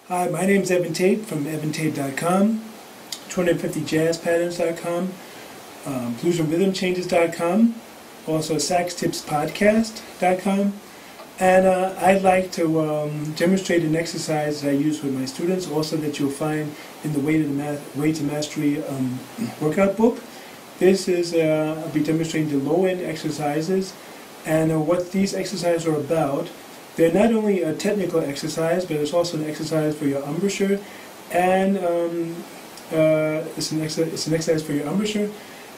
Hi, my name is Evan Tate from evantate.com, 250jazzpatterns.com, bluesandrhythmchanges.com, also saxtipspodcast.com, and I'd like to demonstrate an exercise that I use with my students, also that you'll find in the Way to Mastery workout book. This is, I'll be demonstrating the low-end exercises, and what these exercises are about. They're not only a technical exercise, but it's also an exercise for your embouchure, and it's an exercise for your embouchure,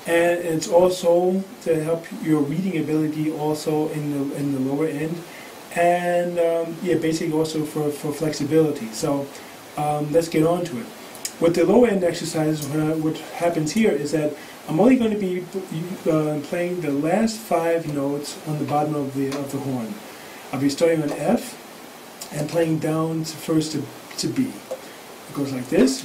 and it's also to help your reading ability also in the lower end, and yeah, basically also for flexibility. So let's get on to it. With the lower end exercises, what happens here is that I'm only going to be playing the last 5 notes on the bottom of the horn. I'll be starting on F and playing down first to B. It goes like this.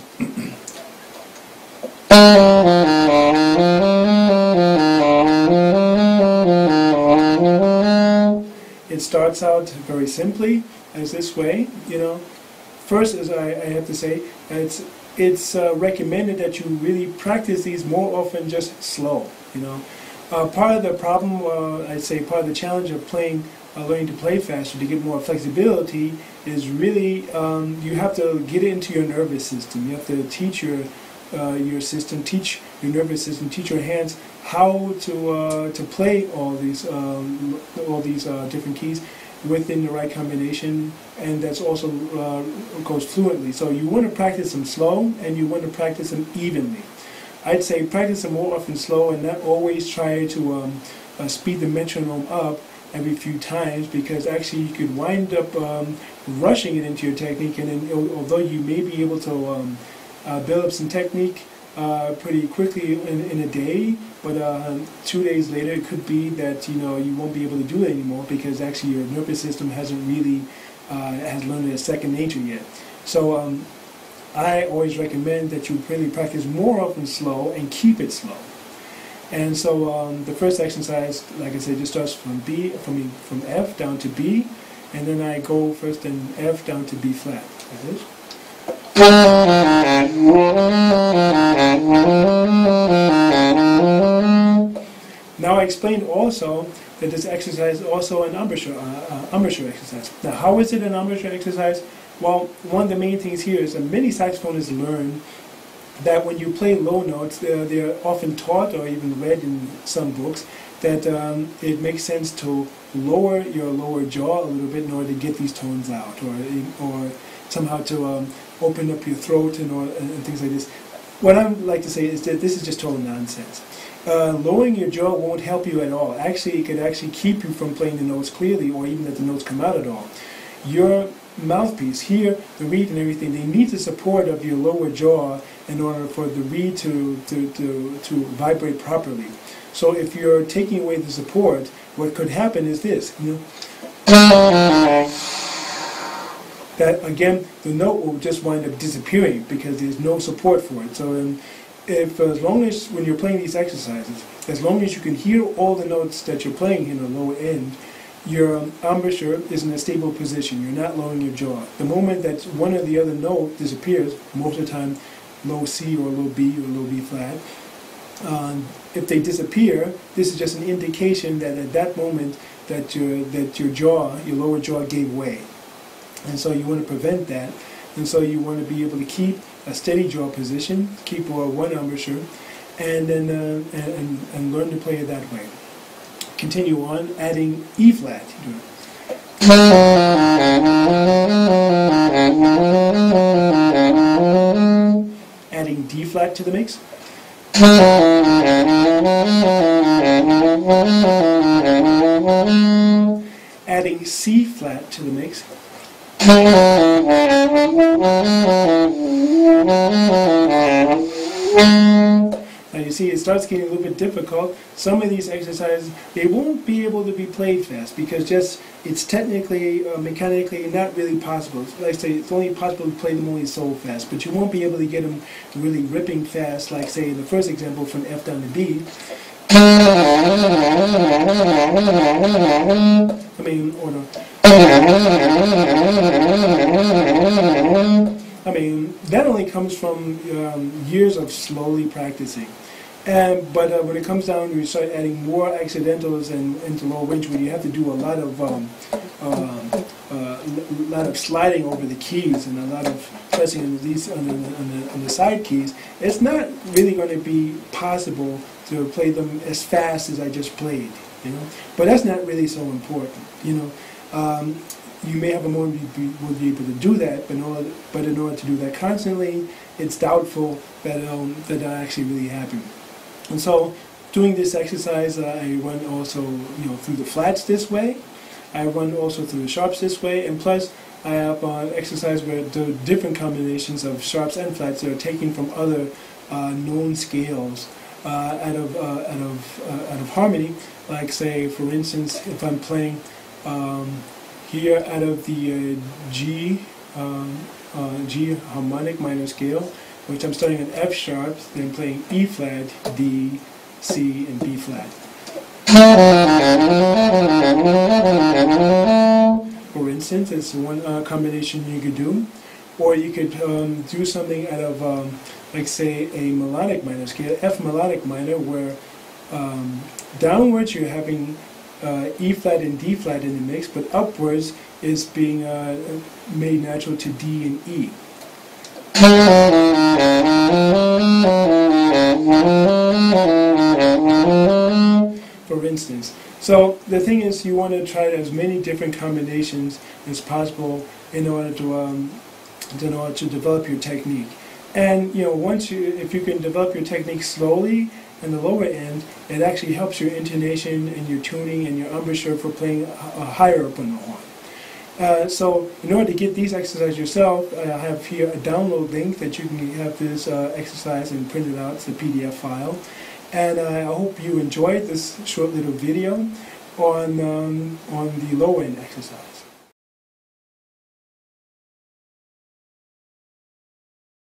It starts out very simply as this way, you know. First, as I have to say, it's recommended that you really practice these more often just slow, you know. Part of the problem, I'd say part of the challenge of learning to play faster, to get more flexibility, is really you have to get into your nervous system. You have to teach your system, teach your nervous system, teach your hands how to play all these different keys within the right combination, and that's also goes fluently. So you want to practice them slow, and you want to practice them evenly. I'd say practice them more often slow, and not always try to speed the metronome up every few times, because actually you could wind up rushing it into your technique, and then although you may be able to build up some technique pretty quickly in a day, but 2 days later it could be that you won't be able to do it anymore, because actually your nervous system hasn't really has learned a second nature yet. So I always recommend that you really practice more often slow and keep it slow. And so the first exercise, like I said, just starts from F down to B, and then I go first in F down to B flat, like this. Now I explained also that this exercise is also an embouchure exercise. Now, how is it an embouchure exercise? Well, one of the main things here is that many saxophonists learn that when you play low notes, they're often taught or even read in some books that it makes sense to lower your lower jaw a little bit in order to get these tones out, or somehow to open up your throat and things like this. What I would like to say is that this is just total nonsense. Lowering your jaw won't help you at all. Actually, it could actually keep you from playing the notes clearly, or even that the notes come out at all. Your mouthpiece here, the reed and everything, they need the support of your lower jaw in order for the reed to vibrate properly. So if you're taking away the support, what could happen is this, that again, the note will just wind up disappearing because there's no support for it. So as long as when you're playing these exercises, as long as you can hear all the notes that you're playing in the lower end, your embouchure is in a stable position. You're not lowering your jaw. The moment that one or the other note disappears, most of the time low C or low B or low B flat, if they disappear, this is just an indication that at that moment that your jaw, your lower jaw gave way. And so you want to prevent that. And so you want to be able to keep a steady jaw position, keep one embouchure, and then and learn to play it that way. Continue on, adding E flat. Adding D flat to the mix. Adding C flat to the mix. Now you see it starts getting a little bit difficult. Some of these exercises, they won't be able to be played fast because just it's technically, mechanically not really possible. Like I say, it's only possible to play them only so fast, but you won't be able to get them really ripping fast, like say in the first example from F down to B. I mean, or the I mean, that only comes from years of slowly practicing. But when it comes down, you start adding more accidentals and into low range, where you have to do a lot of sliding over the keys and a lot of pressing on these on the side keys. It's not really going to be possible to play them as fast as I just played, you know. But that's not really so important, you know. You may have a moment will be able to do that, but in order to do that constantly, it's doubtful that that'll actually really happen. And so, doing this exercise, I run also, you know, through the flats this way. I run also through the sharps this way, and plus I have exercise where the different combinations of sharps and flats that are taken from other known scales out of harmony. Like, say, for instance, if I'm playing here out of the G harmonic minor scale, which I'm starting on F sharp, then playing E flat, D, C, and B flat. For instance, it's one combination you could do. Or you could do something out of, like, say, a melodic minor scale, F melodic minor, where downwards you're having E flat and D flat in the mix, but upwards is being made natural to D and E. For instance. So the thing is, you want to try as many different combinations as possible in order to develop your technique. And, you know, if you can develop your technique slowly in the lower end, it actually helps your intonation and your tuning and your embouchure for playing higher up on the horn. So in order to get these exercises yourself, I have here a download link that you can have this exercise and print it out. It's a PDF file. And I hope you enjoyed this short little video on the low end exercise.